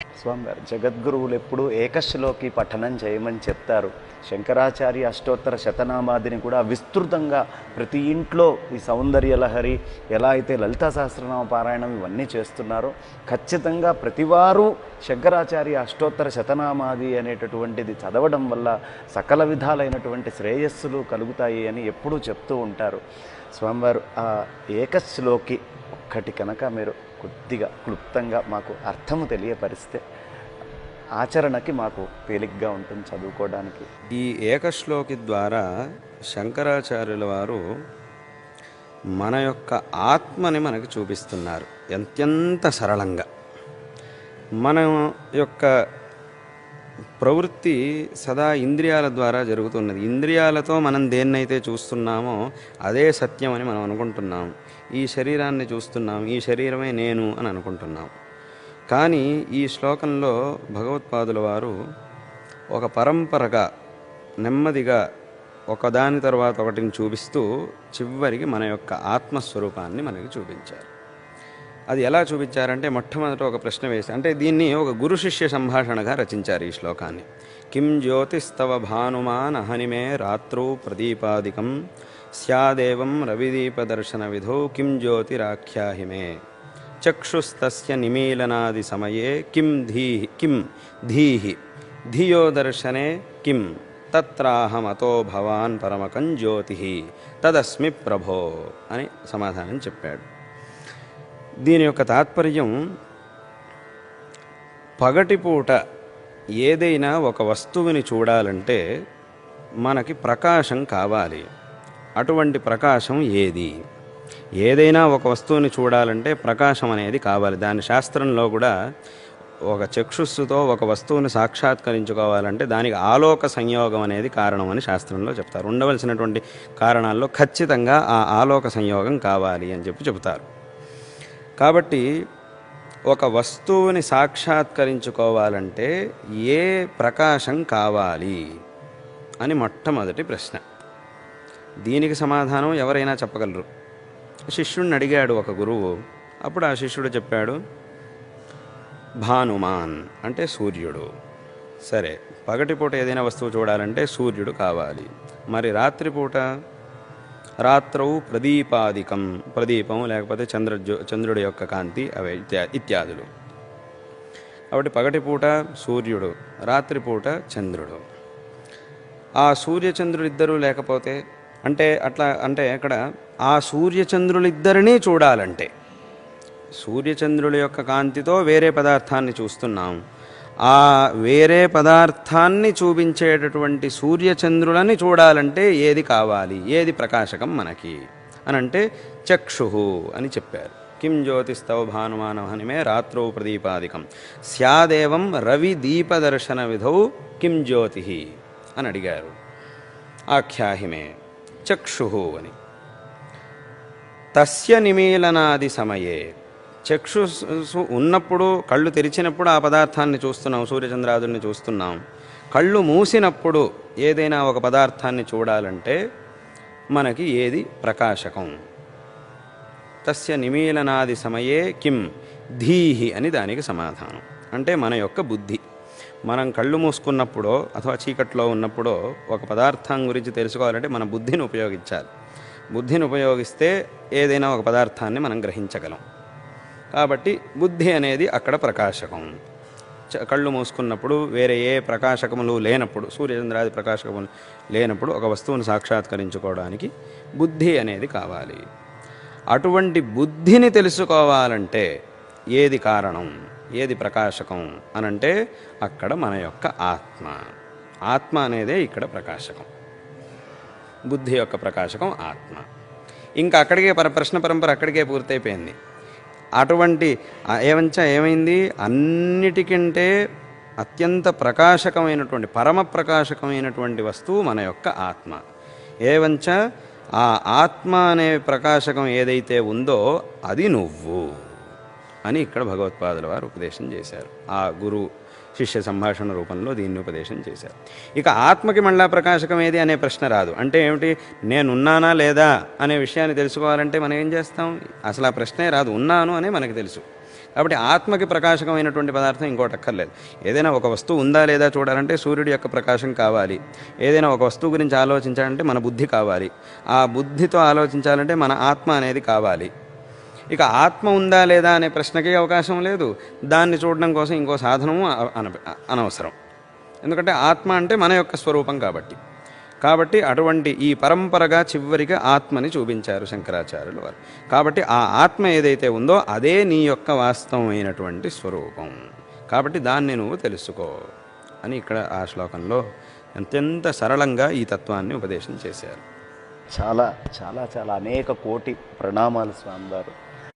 స్వామివారు జగద్గురువులు ఎప్పుడు ఏకశ్లోకి పఠనం చేయమని చెప్తారు. శంకరాచార్య అష్టోత్తర శతనామాదిని కూడా విస్తృతంగా ప్రతి ఇంట్లో ఈ సౌందర్యలహరి ఎలా అయితే లలితా సహస్రనామ పారాయణం ఇవన్నీ చేస్తున్నారో ఖచ్చితంగా ప్రతివారు శంకరాచార్య అష్టోత్తర శతనామాది అనేటటువంటిది చదవడం వల్ల సకల విధాలైనటువంటి శ్రేయస్సులు కలుగుతాయి అని ఎప్పుడూ చెప్తూ ఉంటారు. స్వామివారు ఆ ఏకశ్లోకి ఒక్కటి కనుక మీరు కొద్దిగా క్లుప్తంగా మాకు అర్థము తెలియపరిస్తే ఆచరణకి మాకు తేలిగ్గా ఉంటుంది చదువుకోవడానికి. ఈ ఏకశ్లోకి ద్వారా శంకరాచార్యుల వారు మన యొక్క ఆత్మని మనకు చూపిస్తున్నారు అత్యంత సరళంగా. మన యొక్క ప్రవృత్తి సదా ఇంద్రియాల ద్వారా జరుగుతున్నది. ఇంద్రియాలతో మనం దేన్నైతే చూస్తున్నామో అదే సత్యం అని మనం అనుకుంటున్నాం. ఈ శరీరాన్ని చూస్తున్నాం, ఈ శరీరమే నేను అని అనుకుంటున్నాం. కానీ ఈ శ్లోకంలో భగవత్పాదుల వారు ఒక పరంపరగా నెమ్మదిగా ఒకదాని తర్వాత ఒకటిని చూపిస్తూ చివరికి మన యొక్క ఆత్మస్వరూపాన్ని మనకి చూపించారు. అది ఎలా చూపించారంటే మొట్టమొదట ఒక ప్రశ్న వేసి, అంటే దీన్ని ఒక గురు శిష్య సంభాషణగా రచించారు ఈ శ్లోకాన్ని. కిం జ్యోతిస్తవ భానుమాన్ అహనిమే రాత్రౌ ప్రదీపాదికం స్యాదేవం రవిదీపదర్శన విధౌ కిం జ్యోతిరాఖ్యాహిమే చక్షుస్తస్య నిమీలనాది సమయే కిం ధీహి ధియో దర్శనే కిం తత్రాహమతో భవాన్ పరమకం జ్యోతి తదస్మి ప్రభో అని సమాధానం చెప్పాడు. దీని యొక్క తాత్పర్యం, పగటిపూట ఏదైనా ఒక వస్తువుని చూడాలంటే మనకి ప్రకాశం కావాలి. అటువంటి ప్రకాశం ఏది? ఏదైనా ఒక వస్తువుని చూడాలంటే ప్రకాశం అనేది కావాలి. దాని శాస్త్రంలో కూడా ఒక చక్షుస్సుతో ఒక వస్తువుని సాక్షాత్కరించుకోవాలంటే దానికి ఆలోక సంయోగం అనేది కారణం అని శాస్త్రంలో చెప్తారు. ఉండవలసినటువంటి కారణాల్లో ఖచ్చితంగా ఆ ఆలోక సంయోగం కావాలి అని చెప్తారు. కాబట్టి ఒక వస్తువుని సాక్షాత్కరించుకోవాలంటే ఏ ప్రకాశం కావాలి అని మొట్టమొదటి ప్రశ్న. దీనికి సమాధానం ఎవరైనా చెప్పగలరు. శిష్యుడిని అడిగాడు ఒక గురువు. అప్పుడు ఆ శిష్యుడు చెప్పాడు, భానుమాన్ అంటే సూర్యుడు. సరే, పగటిపూట ఏదైనా వస్తువు చూడాలంటే సూర్యుడు కావాలి. మరి రాత్రిపూట రాత్రౌ ప్రదీపాదికం, ప్రదీపం లేకపోతే చంద్రుడి యొక్క కాంతి అవే ఇత్యాదులు. కాబట్టి పగటిపూట సూర్యుడు, రాత్రిపూట చంద్రుడు. ఆ సూర్యచంద్రులిద్దరూ లేకపోతే అంటే ఇక్కడ ఆ సూర్యచంద్రులిద్దరినీ చూడాలంటే సూర్యచంద్రుల యొక్క కాంతితో వేరే పదార్థాన్ని చూస్తున్నాం. ఆ వేరే పదార్థాన్ని చూపించేటటువంటి సూర్యచంద్రులని చూడాలంటే ఏది కావాలి, ఏది ప్రకాశకం మనకి అనంటే చక్షు అని చెప్పారు. కిం జ్యోతిస్తవ భానుమానహనిమే రాత్రౌ ప్రదీపాదికం స్యాదేవం రవి దీపదర్శన విధౌ కిం జ్యోతి అని అడిగారు. ఆఖ్యాహిమే చక్షు అని. తస్య నిమీలనాది సమయే, చక్షుసు ఉన్నప్పుడు, కళ్ళు తెరిచినప్పుడు ఆ పదార్థాన్ని చూస్తున్నాం, సూర్యచంద్రాదుల్ని చూస్తున్నాం. కళ్ళు మూసినప్పుడు ఏదైనా ఒక పదార్థాన్ని చూడాలంటే మనకి ఏది ప్రకాశకం? తస్య నిమీలనాది సమయే కిం ధీహి అని దానికి సమాధానం. అంటే మన యొక్క బుద్ధి. మనం కళ్ళు మూసుకున్నప్పుడో అథవా చీకట్లో ఉన్నప్పుడో ఒక పదార్థం గురించి తెలుసుకోవాలంటే మన బుద్ధిని ఉపయోగించాలి. బుద్ధిని ఉపయోగిస్తే ఏదైనా ఒక పదార్థాన్ని మనం గ్రహించగలం. కాబట్టి బుద్ధి అనేది అక్కడ ప్రకాశకం. కళ్ళు మూసుకున్నప్పుడు వేరే ఏ ప్రకాశకములు లేనప్పుడు, సూర్యచంద్రాది ప్రకాశకములు లేనప్పుడు ఒక వస్తువును సాక్షాత్కరించుకోవడానికి బుద్ధి అనేది కావాలి. అటువంటి బుద్ధిని తెలుసుకోవాలంటే ఏది కారణం, ఏది ప్రకాశకం అనంటే అక్కడ మన యొక్క ఆత్మ. ఆత్మ అనేదే ఇక్కడ ప్రకాశకం. బుద్ధి యొక్క ప్రకాశకం ఆత్మ. ఇంకా అక్కడికే ప్రశ్న పరంపర అక్కడికే పూర్తయిపోయింది. అటువంటి ఏమైంది, అన్నిటికంటే అత్యంత ప్రకాశకమైనటువంటి పరమ ప్రకాశకమైనటువంటి వస్తువు మన యొక్క ఆత్మ. ఏవంచ ఆ ఆత్మ అనే ప్రకాశకం ఏదైతే ఉందో అది నువ్వు అని ఇక్కడ భగవత్పాదుల వారు ఉపదేశం చేశారు. ఆ గురు శిష్య సంభాషణ రూపంలో దీన్ని ఉపదేశం చేశారు. ఇక ఆత్మకి మళ్ళా ప్రకాశకం ఏది అనే ప్రశ్న రాదు. అంటే ఏమిటి, నేనున్నానా లేదా అనే విషయాన్ని తెలుసుకోవాలంటే మనం ఏం చేస్తాం? అసలు ఆ ప్రశ్నే రాదు. ఉన్నాను అనే మనకు తెలుసు. కాబట్టి ఆత్మకి ప్రకాశకమైనటువంటి పదార్థం ఇంకోటి అక్కర్లేదు. ఏదైనా ఒక వస్తువు ఉందా లేదా చూడాలంటే సూర్యుడి యొక్క ప్రకాశం కావాలి. ఏదైనా ఒక వస్తువు గురించి ఆలోచించాలంటే మన బుద్ధి కావాలి. ఆ బుద్ధితో ఆలోచించాలంటే మన ఆత్మ అనేది కావాలి. ఇక ఆత్మ ఉందా లేదా అనే ప్రశ్నకి అవకాశం లేదు. దాన్ని చూడడం కోసం ఇంకో సాధనము అనవసరం. ఎందుకంటే ఆత్మ అంటే మన యొక్క స్వరూపం కాబట్టి అటువంటి ఈ పరంపరగా చివరికి ఆత్మని చూపించారు శంకరాచార్యులు వారు. కాబట్టి ఆ ఆత్మ ఏదైతే ఉందో అదే నీ యొక్క వాస్తవమైనటువంటి స్వరూపం. కాబట్టి దాన్ని నువ్వు తెలుసుకో అని ఇక్కడ ఆ శ్లోకంలో అత్యంత సరళంగా ఈ తత్వాన్ని ఉపదేశం చేశారు. చాలా చాలా చాలా అనేక కోటి ప్రణామాలు స్వామివారు.